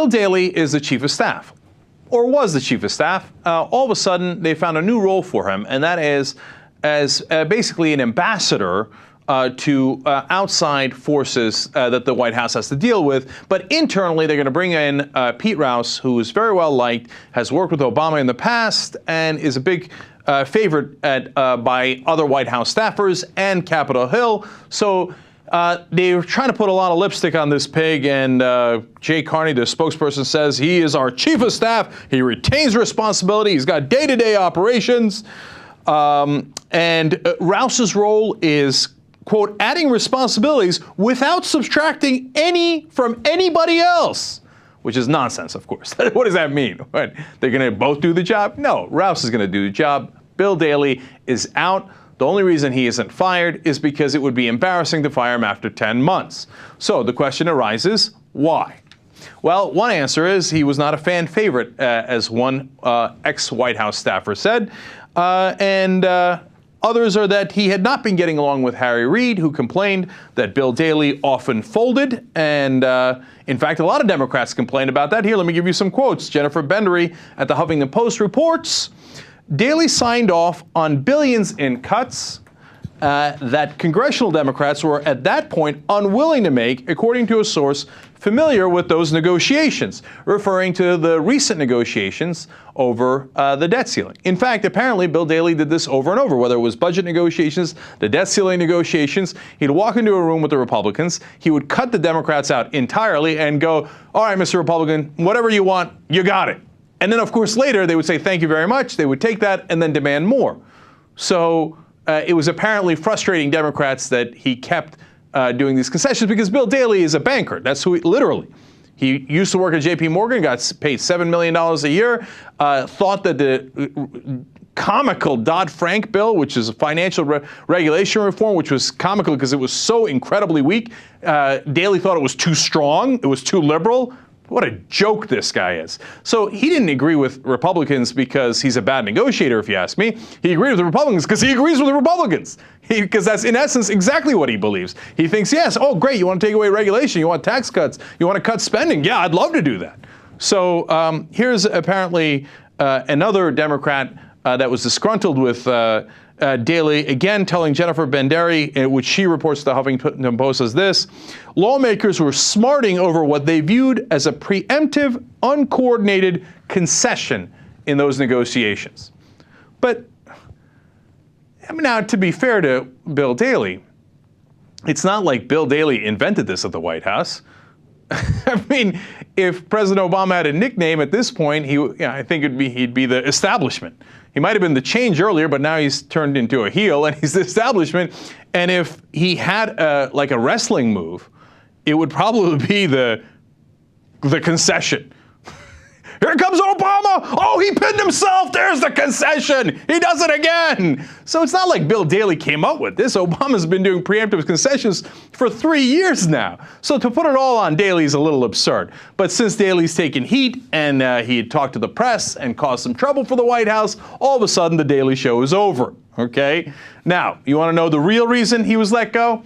Bill Daley is the chief of staff, or was the chief of staff. All of a sudden, they found a new role for him, and that is as basically an ambassador to outside forces that the White House has to deal with. But internally, they're going to bring in Pete Rouse, who is very well liked, has worked with Obama in the past, and is a big favorite by other White House staffers and Capitol Hill. So they're trying to put a lot of lipstick on this pig, and Jay Carney, the spokesperson, says he is our chief of staff. He retains responsibility. He's got day-to-day operations. And Rouse's role is, quote, adding responsibilities without subtracting any from anybody else, which is nonsense, of course. What does that mean? What, they're going to both do the job? No, Rouse is going to do the job. Bill Daley is out. The only reason he isn't fired is because it would be embarrassing to fire him after 10 months. So the question arises, why? Well, one answer is he was not a fan favorite, as one ex-White House staffer said. Others are that he had not been getting along with Harry Reid, who complained that Bill Daley often folded. And in fact, a lot of Democrats complained about that. Here, let me give you some quotes. Jennifer Bendery at the Huffington Post reports, Daley signed off on billions in cuts that congressional Democrats were at that point unwilling to make, according to a source familiar with those negotiations, referring to the recent negotiations over the debt ceiling. In fact, apparently Bill Daley did this over and over, whether it was budget negotiations, the debt ceiling negotiations. He'd walk into a room with the Republicans, he would cut the Democrats out entirely and go, all right, Mr. Republican, whatever you want, you got it. And then, of course, later they would say, thank you very much. They would take that and then demand more. So it was apparently frustrating Democrats that he kept doing these concessions, because Bill Daley is a banker. That's who he, literally. He used to work at J.P. Morgan, got paid $7 million a year, thought that the comical Dodd-Frank bill, which is a financial regulation reform, which was comical because it was so incredibly weak, Daley thought it was too strong, it was too liberal. What a joke this guy is. So he didn't agree with Republicans because he's a bad negotiator, if you ask me. He agreed with the Republicans because he agrees with the Republicans. Because that's, in essence, exactly what he believes. He thinks, yes, oh, great, you want to take away regulation, you want tax cuts, you want to cut spending. Yeah, I'd love to do that. So here's apparently another Democrat that was disgruntled with Daley, again telling Jennifer Bendery, which she reports to the Huffington Post as this, lawmakers were smarting over what they viewed as a preemptive, uncoordinated concession in those negotiations. But now, to be fair to Bill Daley, it's not like Bill Daley invented this at the White House. I mean, if President Obama had a nickname at this point, I think he'd be the establishment. He might have been the change earlier, but now he's turned into a heel and he's the establishment. And if he had like a wrestling move, it would probably be the concession. Here comes Obama. Oh, he pinned himself. There's the concession. He does it again. So it's not like Bill Daley came up with this. Obama's been doing preemptive concessions for 3 years now. So to put it all on Daley is a little absurd. But since Daley's taken heat and he had talked to the press and caused some trouble for the White House, all of a sudden the Daley Show is over. Okay? Now, you want to know the real reason he was let go?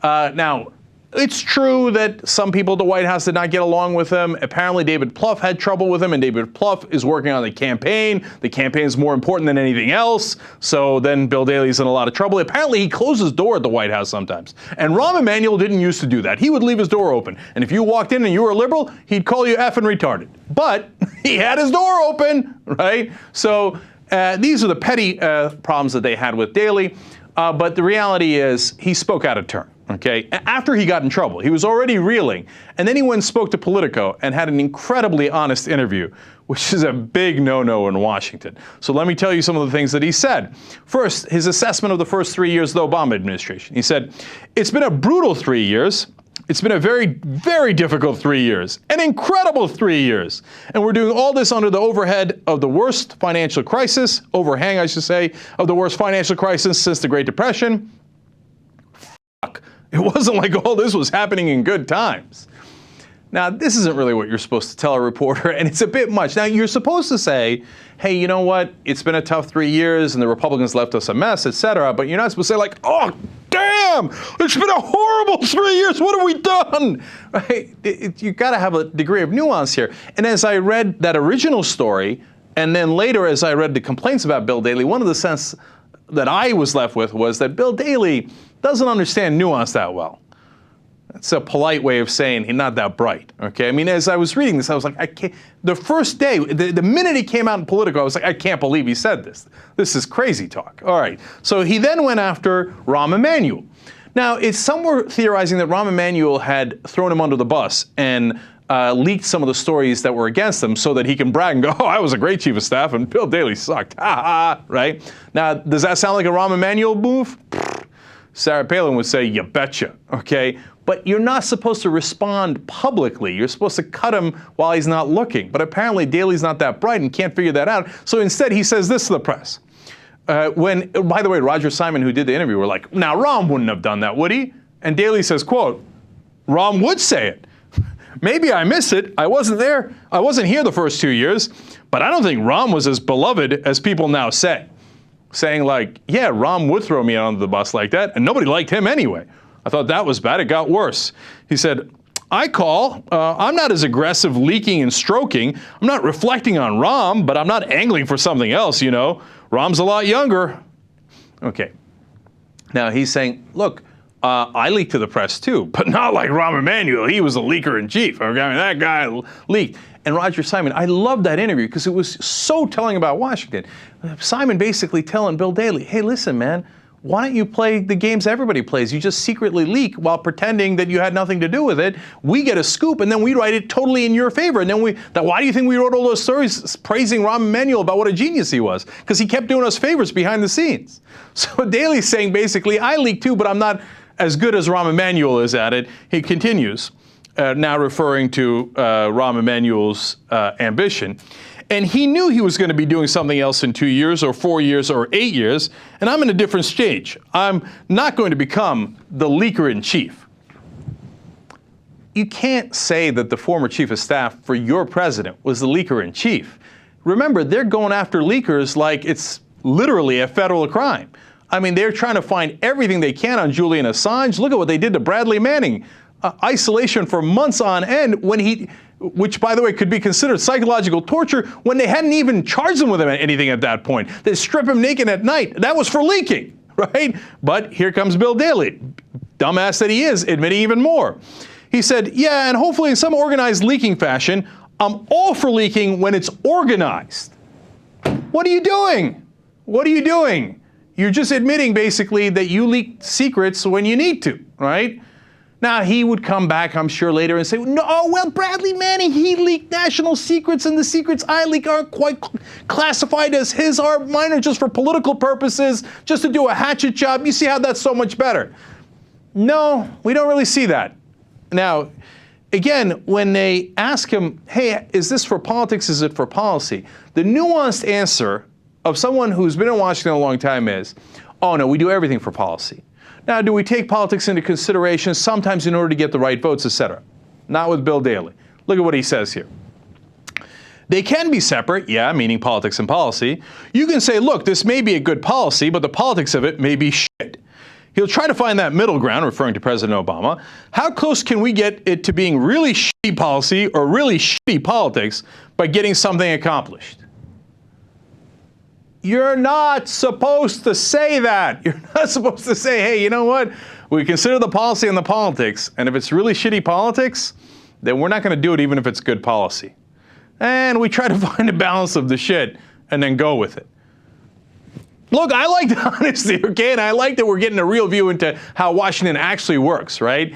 Now, it's true that some people at the White House did not get along with him. Apparently, David Plouffe had trouble with him, and David Plouffe is working on the campaign. The campaign is more important than anything else. So then Bill Daley's in a lot of trouble. Apparently, he closed his door at the White House sometimes. And Rahm Emanuel didn't used to do that. He would leave his door open. And if you walked in and you were a liberal, he'd call you effing retarded. But he had his door open, right? So these are the petty problems that they had with Daley. But the reality is he spoke out of turn. Okay, after he got in trouble, he was already reeling, and then he went and spoke to Politico and had an incredibly honest interview, which is a big no-no in Washington. So let me tell you some of the things that he said. First, his assessment of the first 3 years of the Obama administration. He said, it's been a brutal 3 years. It's been a very, very difficult 3 years, an incredible 3 years. And we're doing all this under the overhead of the worst financial crisis, overhang, I should say, of the worst financial crisis since the Great Depression. It wasn't like all this was happening in good times. Now, this isn't really what you're supposed to tell a reporter, and it's a bit much. Now, you're supposed to say, hey, you know what? It's been a tough 3 years, and the Republicans left us a mess, etc. But you're not supposed to say, like, oh, damn, it's been a horrible 3 years. What have we done? Right? You've got to have a degree of nuance here. And as I read that original story, and then later as I read the complaints about Bill Daley, one of the sense that I was left with was that Bill Daley doesn't understand nuance that well. That's a polite way of saying he's not that bright, okay? I mean, as I was reading this, I was like, I can't, the first day, the minute he came out in Politico, I was like, I can't believe he said this. This is crazy talk. All right, so he then went after Rahm Emanuel. Now, it's some were theorizing that Rahm Emanuel had thrown him under the bus and leaked some of the stories that were against him so that he can brag and go, oh, I was a great chief of staff and Bill Daley sucked, ha ha, right? Now, does that sound like a Rahm Emanuel move? Sarah Palin would say, you betcha, okay? But you're not supposed to respond publicly. You're supposed to cut him while he's not looking. But apparently Daley's not that bright and can't figure that out. So instead he says this to the press. By the way, Roger Simon, who did the interview, were like, now Rahm wouldn't have done that, would he? And Daley says, quote, Rahm would say it. Maybe I miss it. I wasn't there. I wasn't here the first 2 years. But I don't think Rahm was as beloved as people now say. Saying like, yeah, Rahm would throw me under the bus like that, and nobody liked him anyway. I thought that was bad. It got worse. He said, I'm not as aggressive leaking and stroking. I'm not reflecting on Rahm, but I'm not angling for something else, you know. Rahm's a lot younger. Okay. Now he's saying, look, I leaked to the press too, but not like Rahm Emanuel. He was a leaker in chief. I mean, that guy leaked. And Roger Simon, I loved that interview because it was so telling about Washington. Simon basically telling Bill Daley, hey, listen, man, why don't you play the games everybody plays? You just secretly leak while pretending that you had nothing to do with it. We get a scoop, and then we write it totally in your favor. And then why do you think we wrote all those stories praising Rahm Emanuel about what a genius he was? Because he kept doing us favors behind the scenes. So Daley's saying basically, I leaked too, but I'm not as good as Rahm Emanuel is at it. He continues, now referring to Rahm Emanuel's ambition. And he knew he was going to be doing something else in 2 years or 4 years or 8 years, and I'm in a different stage. I'm not going to become the leaker in chief. You can't say that the former chief of staff for your president was the leaker in chief. Remember, they're going after leakers like it's literally a federal crime. I mean, they're trying to find everything they can on Julian Assange. Look at what they did to Bradley Manning. Isolation for months on end which by the way could be considered psychological torture when they hadn't even charged him with anything at that point. They strip him naked at night. That was for leaking, right? But here comes Bill Daley, dumbass that he is, admitting even more. He said, yeah, and hopefully in some organized leaking fashion, I'm all for leaking when it's organized. What are you doing? What are you doing? You're just admitting basically that you leaked secrets when you need to, right? Now, he would come back, I'm sure, later and say, no, well, Bradley Manning, he leaked national secrets, and the secrets I leak aren't quite classified as his, or mine are just for political purposes, just to do a hatchet job. You see how that's so much better? No, we don't really see that. Now, again, when they ask him, hey, is this for politics, is it for policy? The nuanced answer of someone who's been in Washington a long time is, oh, no, we do everything for policy. Now, do we take politics into consideration sometimes in order to get the right votes, etc.? Not with Bill Daley. Look at what he says here. They can be separate, yeah, meaning politics and policy. You can say, look, this may be a good policy, but the politics of it may be shit. He'll try to find that middle ground, referring to President Obama. How close can we get it to being really shitty policy or really shitty politics by getting something accomplished? You're not supposed to say that. You're not supposed to say, hey, you know what? We consider the policy and the politics, and if it's really shitty politics, then we're not going to do it even if it's good policy. And we try to find a balance of the shit and then go with it. Look, I like the honesty, okay? And I like that we're getting a real view into how Washington actually works, right?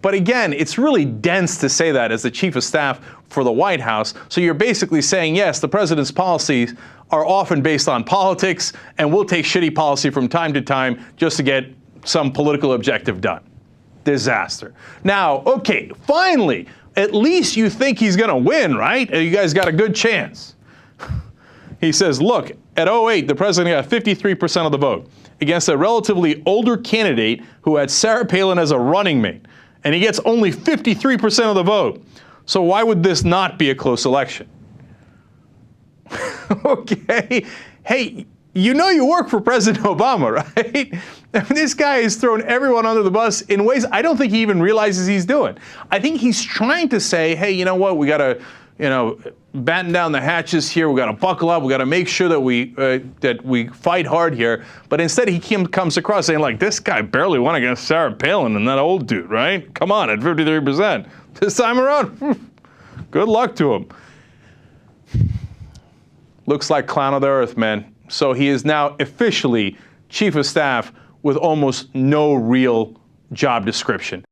But again, it's really dense to say that as the chief of staff for the White House. So you're basically saying, yes, the president's policies are often based on politics, and we'll take shitty policy from time to time just to get some political objective done. Disaster. Now, okay, finally, at least you think he's going to win, right? You guys got a good chance. He says, look, at 2008, the president got 53% of the vote against a relatively older candidate who had Sarah Palin as a running mate. and he gets only 53% of the vote. So why would this not be a close election? Okay. Hey, you know you work for President Obama, right? I mean, this guy has thrown everyone under the bus in ways I don't think he even realizes he's doing. I think he's trying to say, hey, you know what, we got to, batten down the hatches here. We got to buckle up. We got to make sure that we fight hard here. But instead, he comes across saying, like, this guy barely won against Sarah Palin and that old dude, right? Come on, at 53%. This time around, good luck to him. Looks like clown of the earth, man. So he is now officially chief of staff with almost no real job description.